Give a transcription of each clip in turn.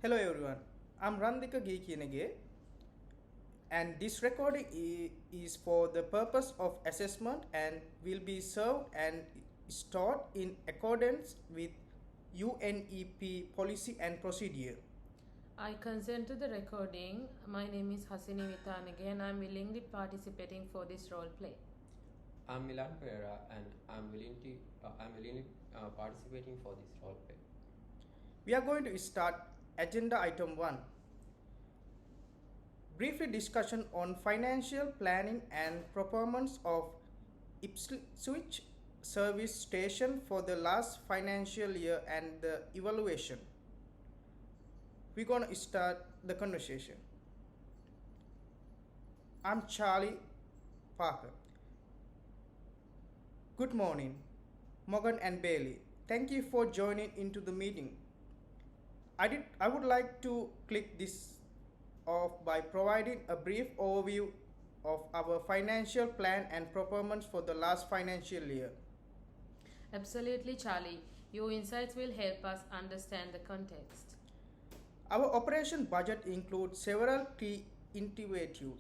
Hello everyone, I'm Randika Gikinege and this recording is for the purpose of assessment and will be served and stored in accordance with UNEP policy and procedure. I consent to the recording. My name is Hasini Vithanage and I'm willingly participating for this role play. I'm Milan Pereira and I'm willingly participating for this role play. We are going to start agenda item 1. Briefly discussion on financial planning and performance of Ipswich service station for the last financial year and the evaluation. We're going to start the conversation. I'm Charlie Parker. Good morning, Morgan and Bailey. Thank you for joining into the meeting. I would like to click this off by providing a brief overview of our financial plan and performance for the last financial year. Absolutely, Charlie. Your insights will help us understand the context. Our operation budget includes several key initiatives.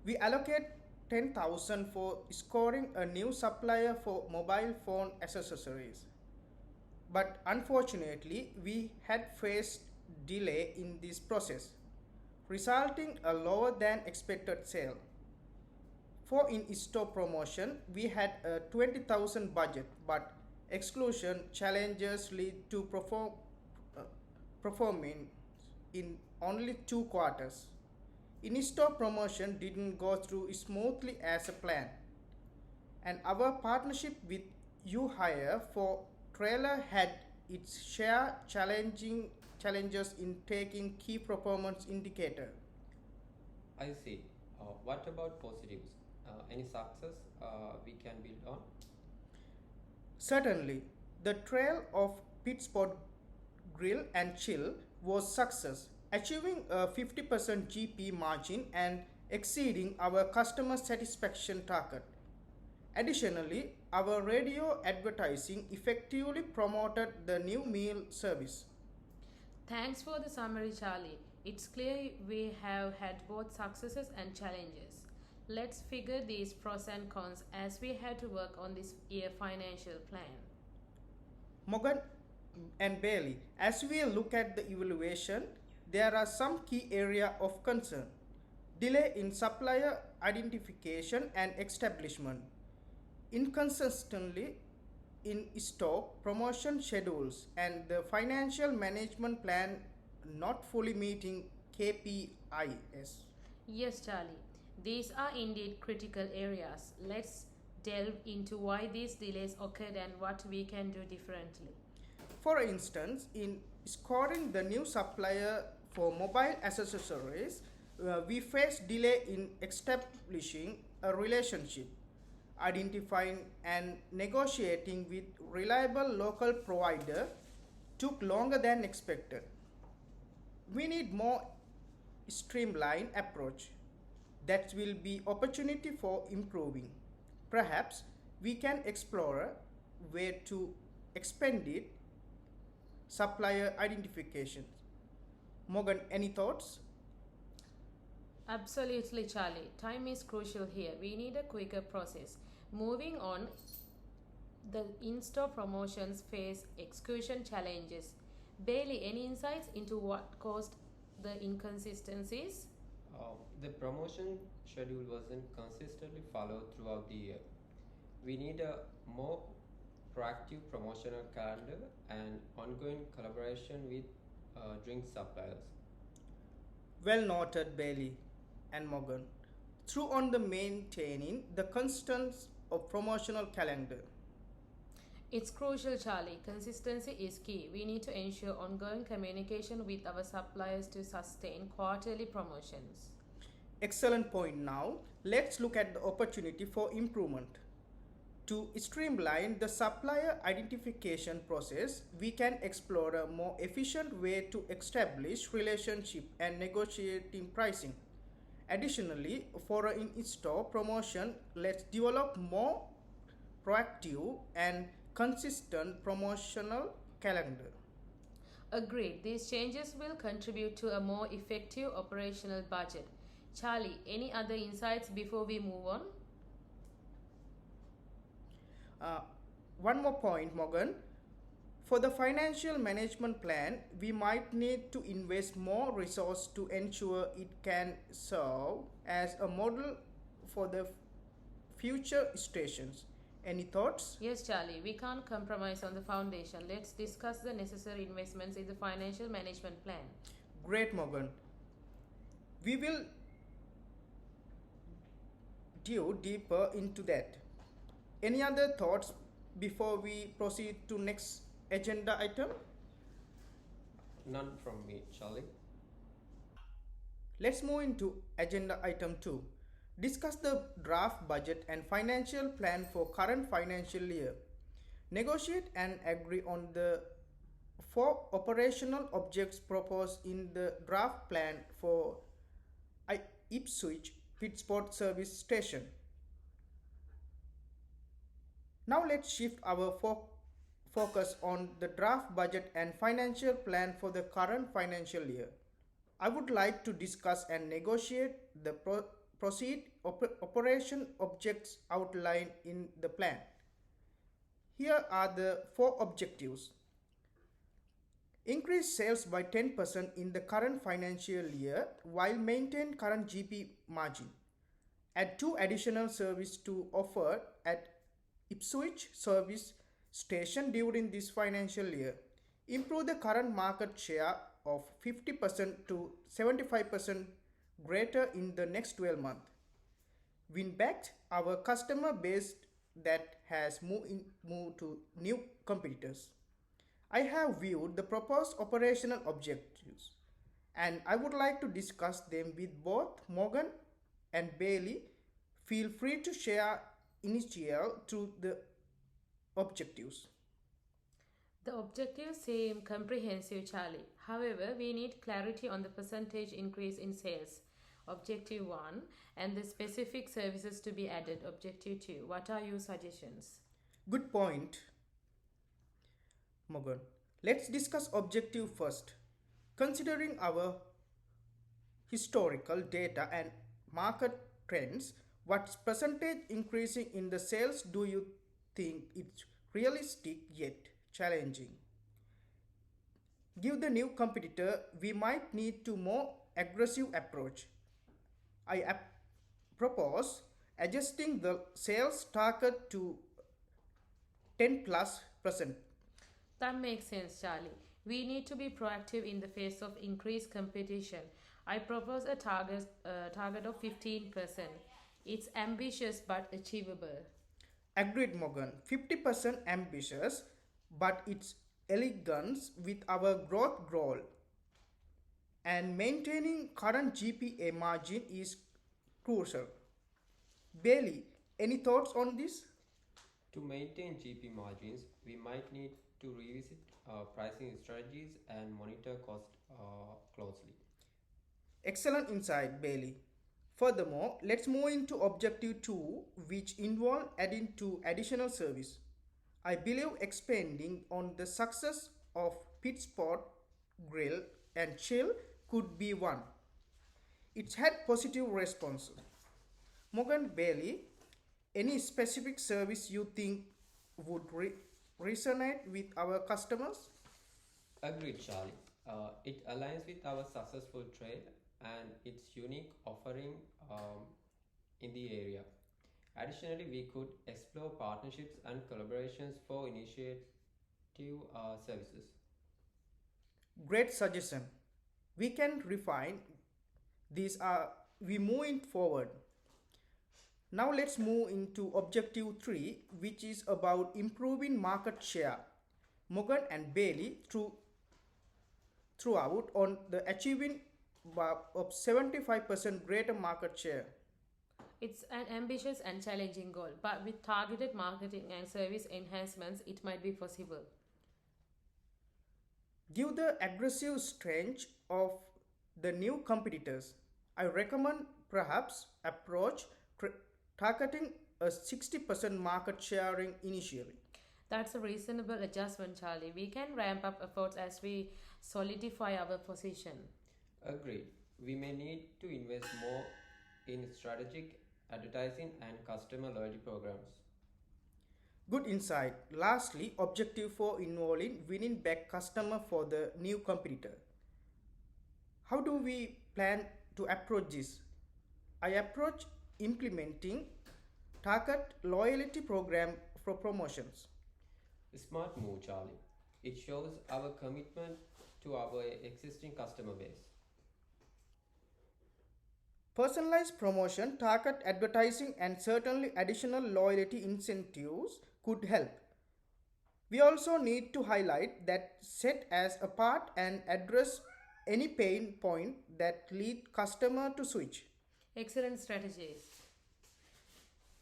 We allocate 10,000 for scoring a new supplier for mobile phone accessories. But unfortunately, we had faced delay in this process, resulting a lower than expected sale. For in-store promotion, we had a 20,000 budget, but exclusion challenges lead to performing in only 2 quarters. In-store promotion didn't go through smoothly as a plan, and our partnership with UHire for trailer had its share challenges in taking key performance indicator. I see. What about positives? Any success we can build on? Certainly, the trail of Pittsburgh Grill and Chill was success, achieving a 50% GP margin and exceeding our customer satisfaction target. Additionally, our radio advertising effectively promoted the new meal service. Thanks for the summary, Charlie. It's clear we have had both successes and challenges. Let's figure these pros and cons as we have to work on this year financial plan. Morgan and Bailey, as we look at the evaluation, there are some key areas of concern. Delay in supplier identification and establishment, inconsistently in stock promotion schedules, and the financial management plan not fully meeting KPIs. Yes, Charlie. These are indeed critical areas. Let's delve into why these delays occurred and what we can do differently. For instance, in scoring the new supplier for mobile accessories, we faced delay in establishing a relationship, identifying and negotiating with reliable local provider took longer than expected. We need more streamlined approach that will be opportunity for improving. Perhaps we can explore a way to expand it supplier identification. Morgan, any thoughts? Absolutely, Charlie. Time is crucial here. We need a quicker process. Moving on, the in store promotions face execution challenges. Bailey, any insights into what caused the inconsistencies? The promotion schedule wasn't consistently followed throughout the year. We need a more proactive promotional calendar and ongoing collaboration with drink suppliers. Well noted, Bailey and Morgan. Through on the maintaining the constants of promotional calendar. It's crucial, Charlie. Consistency is key. We need to ensure ongoing communication with our suppliers to sustain quarterly promotions. Excellent point now. Let's look at the opportunity for improvement. To streamline the supplier identification process, we can explore a more efficient way to establish relationship and negotiating pricing. Additionally, for an in-store promotion, let's develop more proactive and consistent promotional calendar. Agreed. These changes will contribute to a more effective operational budget. Charlie, any other insights before we move on? Uh, One more point, Morgan. For the financial management plan, we might need to invest more resource to ensure it can serve as a model for the future stations. Any thoughts? Yes, Charlie, we can't compromise on the foundation. Let's discuss the necessary investments in the financial management plan. Great, Morgan. We will dive deeper into that. Any other thoughts before we proceed to next agenda item? None from me, Charlie. Let's move into agenda item 2. Discuss the draft budget and financial plan for current financial year. Negotiate and agree on the 4 operational objects proposed in the draft plan for Ipswich Pitsport Service Station. Now let's shift our focus on the draft budget and financial plan for the current financial year. I would like to discuss and negotiate the operation objects outlined in the plan. Here are the 4 objectives. Increase sales by 10% in the current financial year while maintain current GP margin. Add 2 additional services to offer at Ipswich Service Station during this financial year. Improve the current market share of 50% to 75% greater in the next 12 months. Win back our customer base that has moved to new competitors. I have viewed the proposed operational objectives and I would like to discuss them with both Morgan and Bailey. Feel free to share initial to the objectives. The objectives seem comprehensive, Charlie. However, we need clarity on the percentage increase in sales. Objective 1 and the specific services to be added. Objective 2. What are your suggestions? Good point, Morgan. Let's discuss objective first. Considering our historical data and market trends, what percentage increasing in the sales do you think it's realistic yet challenging? Give the new competitor, we might need to more aggressive approach. I propose adjusting the sales target to 10+%. That makes sense, Charlie. We need to be proactive in the face of increased competition. I propose a target of 15%. It's ambitious but achievable. Agreed, Morgan. 50% ambitious, but it's elegance with our growth goal. And maintaining current GPA margin is crucial. Bailey, any thoughts on this? To maintain GP margins, we might need to revisit pricing strategies and monitor cost closely. Excellent insight, Bailey. Furthermore, let's move into objective 2, which involve adding 2 additional service. I believe expanding on the success of Pitsport Grill and Chill could be one. It's had positive response. Morgan, Bailey, any specific service you think would resonate with our customers? Agreed, Charlie. It aligns with our successful trade and its unique offering in the area. Additionally, we could explore partnerships and collaborations for initiative services. Great suggestion. We can refine these we moving forward. Now let's move into objective 3, which is about improving market share. Morgan and Bailey throughout on the achieving of 75% greater market share. It's an ambitious and challenging goal, but with targeted marketing and service enhancements, it might be possible. Give the aggressive strength of the new competitors. I recommend perhaps approach targeting a 60% market sharing initially. That's a reasonable adjustment, Charlie. We can ramp up efforts as we solidify our position. Agreed. We may need to invest more in strategic advertising and customer loyalty programs. Good insight. Lastly, objective for involving winning back customer for the new competitor. How do we plan to approach this? I approach implementing target loyalty program for promotions. Smart move, Charlie. It shows our commitment to our existing customer base. Personalized promotion, target advertising, and certainly additional loyalty incentives could help. We also need to highlight that set as apart and address any pain point that lead customer to switch. Excellent strategies.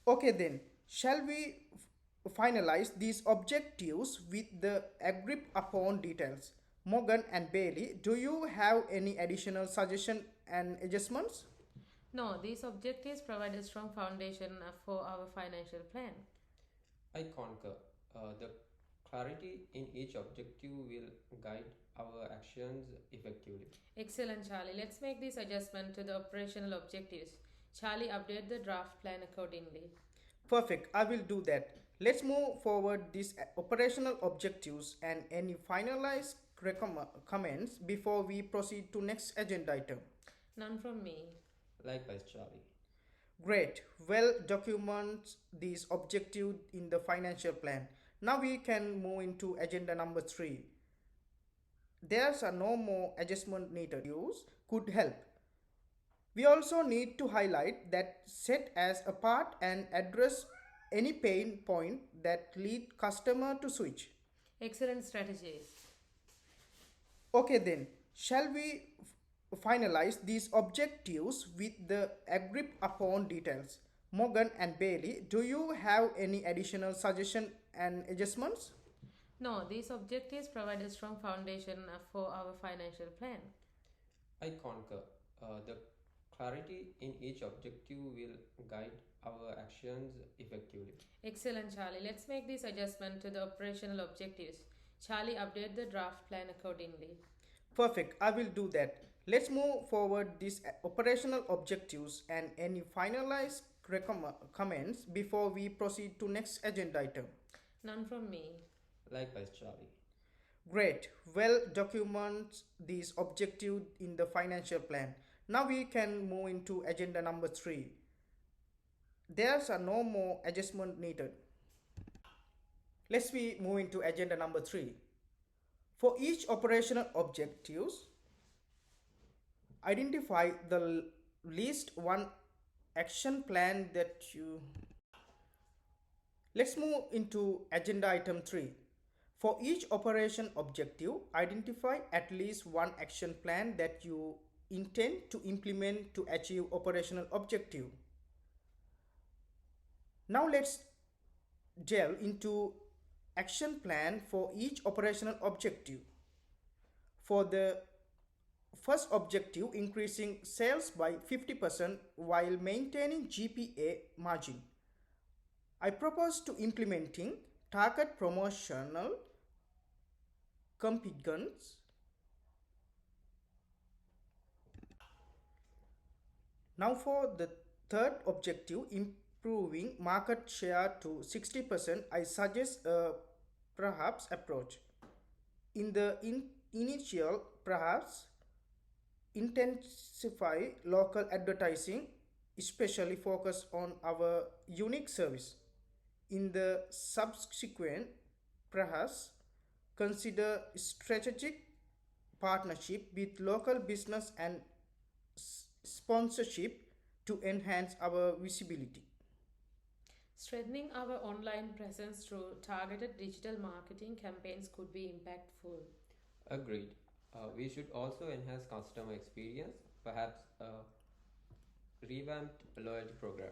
Okay then, shall we finalize these objectives with the agreed upon details? Morgan and Bailey, do you have any additional suggestion and adjustments? No, these objectives provide a strong foundation for our financial plan. I concur. The clarity in each objective will guide our actions effectively. Excellent, Charlie. Let's make this adjustment to the operational objectives. Charlie, update the draft plan accordingly. Perfect, I will do that. Let's move forward these operational objectives and any finalized comments before we proceed to next agenda item. None from me. Likewise, Charlie. Great, well document these objectives in the financial plan. Now we can move into agenda number 3. There's are no more adjustment needed. Use could help. We also need to highlight that set as apart and address any pain point that lead customer to switch. Excellent strategies. Okay then, shall we finalize these objectives with the agreed upon details? Morgan and Bailey, do you have any additional suggestion and adjustments? No, these objectives provide a strong foundation for our financial plan. I concur. The clarity in each objective will guide our actions effectively. Excellent, Charlie. Let's make this adjustment to the operational objectives. Charlie, update the draft plan accordingly. Perfect, I will do that. Let's move forward these operational objectives and any finalized comments before we proceed to next agenda item. None from me. Likewise, Charlie. Great, well document these objectives in the financial plan. Now we can move into agenda number 3. There's are no more adjustment needed. Let's we move into agenda number 3. For each operational objectives, identify the least one action plan that you. Let's move into agenda item 3. For each operation objective, identify at least one action plan that you intend to implement to achieve operational objective. Now let's delve into action plan for each operational objective. For the first objective, increasing sales by 50% while maintaining GPA margin, I propose to implementing target promotional campaigns. Now for the third objective, improving market share to 60%, I suggest a perhaps approach. In the initial, perhaps intensify local advertising, especially focus on our unique service. In the subsequent, perhaps consider strategic partnership with local business and sponsorship to enhance our visibility. Strengthening our online presence through targeted digital marketing campaigns could be impactful. Agreed. We should also enhance customer experience, perhaps a revamped loyalty program.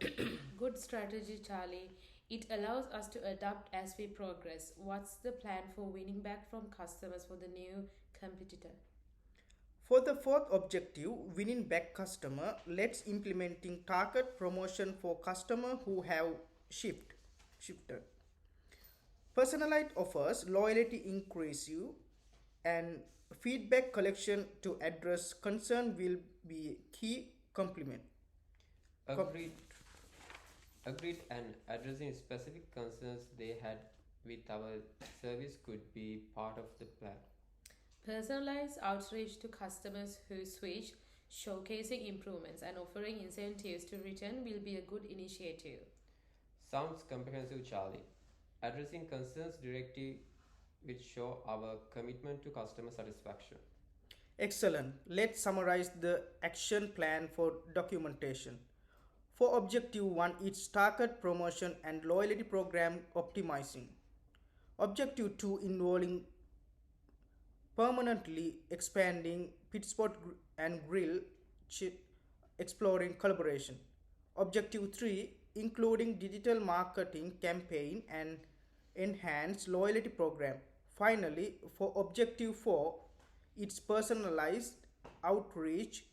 Good strategy, Charlie. It allows us to adapt as we progress. What's the plan for winning back from customers for the new competitor? For the fourth objective, winning back customer, let's implementing target promotion for customer who have shifted. Personalized offers, loyalty increase, and feedback collection to address concern will be key complement. Com- Agreed. Agreed, and addressing specific concerns they had with our service could be part of the plan. Personalized outreach to customers who switch, showcasing improvements and offering incentives to return will be a good initiative. Sounds comprehensive, Charlie. Addressing concerns directly will show our commitment to customer satisfaction. Excellent. Let's summarize the action plan for documentation. For objective 1, it's target promotion and loyalty program optimizing. Objective 2 involving permanently expanding pit spot and grill, exploring collaboration. Objective 3 including digital marketing campaign and enhanced loyalty program. Finally, for objective 4, it's personalized outreach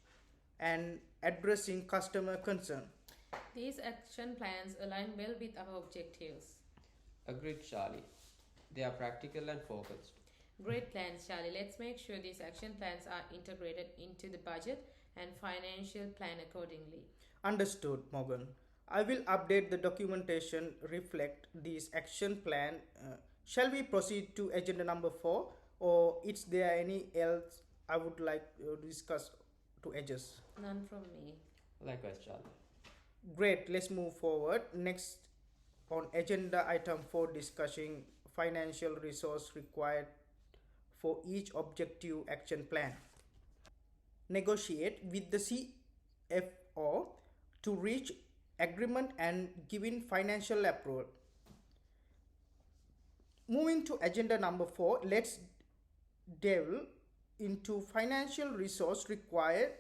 and addressing customer concern. These action plans align well with our objectives. Agreed, Charlie. They are practical and focused. Great plans, Charlie. Let's make sure these action plans are integrated into the budget and financial plan accordingly. Understood, Morgan. I will update the documentation reflect this action plan. Shall we proceed to agenda number 4, or is there any else I would like to discuss to edges? None from me. Likewise, Charlie. Great, let's move forward. Next on agenda item 4, discussing financial resource required for each objective action plan. Negotiate with the CFO to reach agreement and giving financial approval. Moving to agenda number 4, let's delve into financial resource required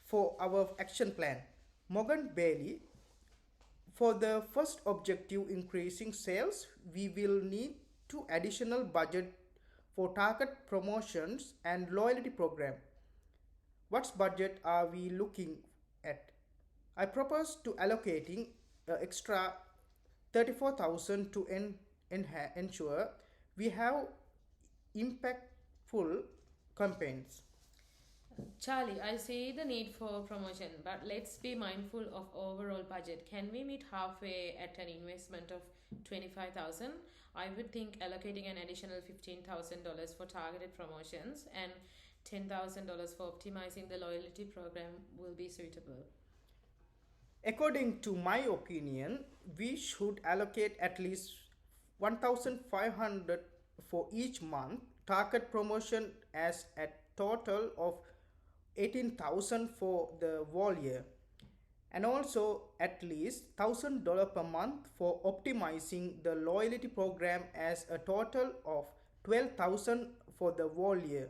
for our action plan. Morgan Bailey, for the first objective increasing sales, we will need to additional budget for target promotions and loyalty program. What budget are we looking at? I propose to allocating extra 34,000 to ensure we have impactful campaigns. Charlie, I see the need for promotion, but let's be mindful of overall budget. Can we meet halfway at an investment of 25,000? I would think allocating an additional $15,000 for targeted promotions and $10,000 for optimizing the loyalty program will be suitable. According to my opinion, we should allocate at least 1,500 for each month, target promotion as a total of 18,000 for the whole year, and also at least $1,000 per month for optimizing the loyalty program as a total of 12,000 for the whole year.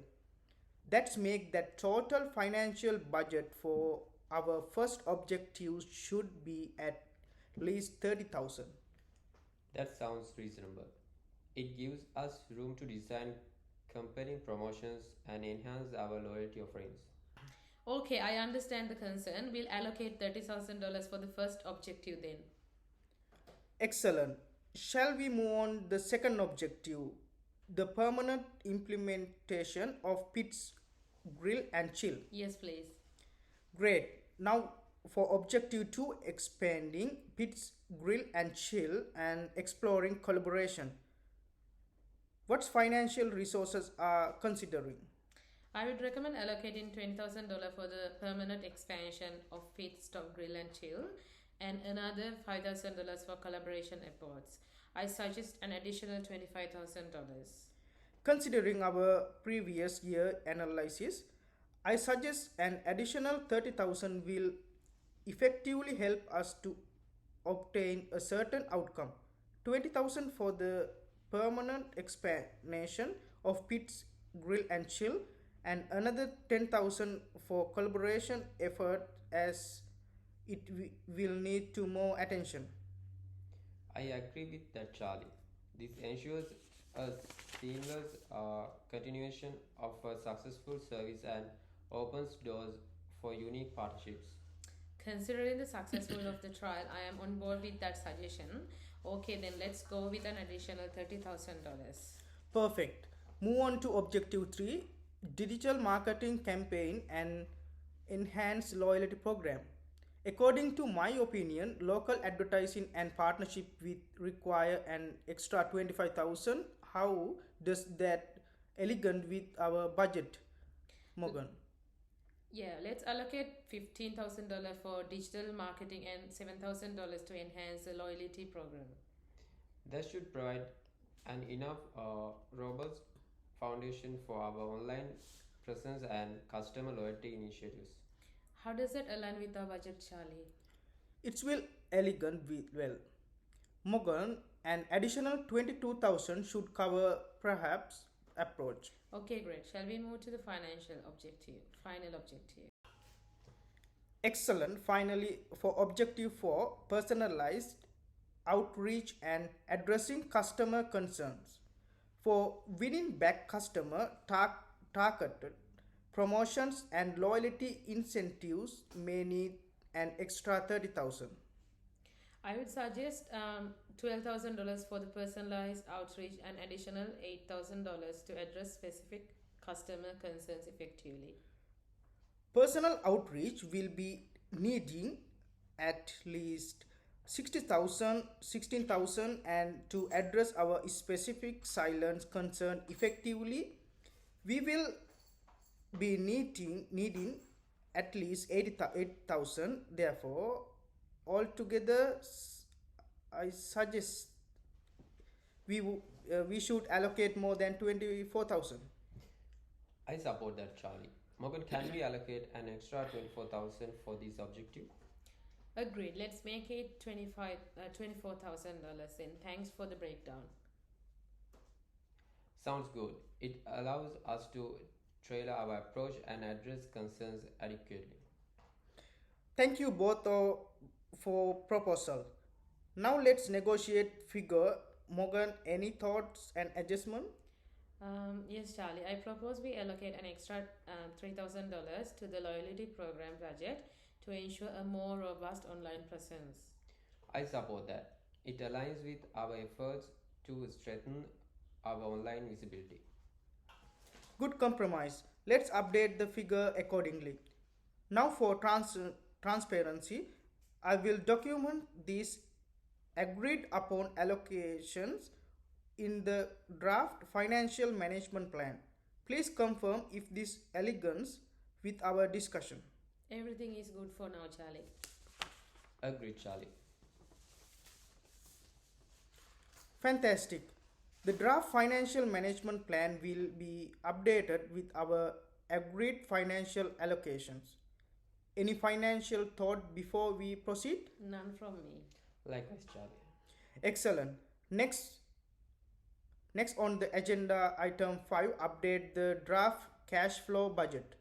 That's make that total financial budget for our first objective should be at least 30,000. That sounds reasonable. It gives us room to design compelling promotions and enhance our loyalty offerings. Okay, I understand the concern. We'll allocate $30,000 for the first objective then. Excellent. Shall we move on the second objective, the permanent implementation of Pitts Grill and Chill? Yes, please. Great. Now for objective 2, expanding Pitts Grill and Chill and exploring collaboration. What financial resources are considering? I would recommend allocating $20,000 for the permanent expansion of Pit Stop Grill and Chill and another $5,000 for collaboration efforts. I suggest an additional $25,000. Considering our previous year analysis, I suggest an additional 30,000 will effectively help us to obtain a certain outcome. 20,000 for the permanent expansion of Pitts Grill and Chill and another 10,000 for collaboration effort as it will need to more attention. I agree with that, Charlie. This ensures a seamless continuation of a successful service and opens doors for unique partnerships. Considering the successful of the trial, I am on board with that suggestion. Okay, then let's go with an additional $30,000. Perfect. Move on to objective 3, digital marketing campaign and enhanced loyalty program. According to my opinion, local advertising and partnership with require an extra 25,000. How does that elegant with our budget, Morgan? Yeah, let's allocate $15,000 for digital marketing and $7,000 to enhance the loyalty program. That should provide an enough robust foundation for our online presence and customer loyalty initiatives. How does that align with our budget, Charlie? It's well elegant with well. Morgan, an additional 22,000 should cover perhaps approach. Okay, great. Shall we move to the final objective? Excellent. Finally, for objective 4, personalized outreach and addressing customer concerns. For winning back customer, targeted promotions and loyalty incentives may need an extra 30,000. I would suggest $12,000 for the personalized outreach and additional $8,000 to address specific customer concerns effectively. Personal outreach will be needing at least 16,000 and to address our specific silence concern effectively, we will be needing at least 8,000. Therefore, altogether, I suggest we should allocate more than 24,000. I support that, Charlie. Morgan, can we allocate an extra 24,000 for this objective? Agreed. Let's make it $24,000 then. Thanks for the breakdown. Sounds good. It allows us to tailor our approach and address concerns adequately. Thank you both for proposal. Now let's negotiate figure. Morgan, any thoughts and adjustment? Yes, Charlie. I propose we allocate an extra $3,000 to the loyalty program budget to ensure a more robust online presence. I support that. It aligns with our efforts to strengthen our online visibility. Good compromise. Let's update the figure accordingly. Now for transparency, I will document these agreed upon allocations in the draft financial management plan. Please confirm if this aligns with our discussion. Everything is good for now, Charlie. Agreed, Charlie. Fantastic. The draft financial management plan will be updated with our agreed financial allocations. Any financial thought before we proceed? None from me. Likewise, Charlie. Excellent. Next on the agenda, item 5, update the draft cash flow budget.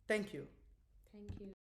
Thank you. Thank you.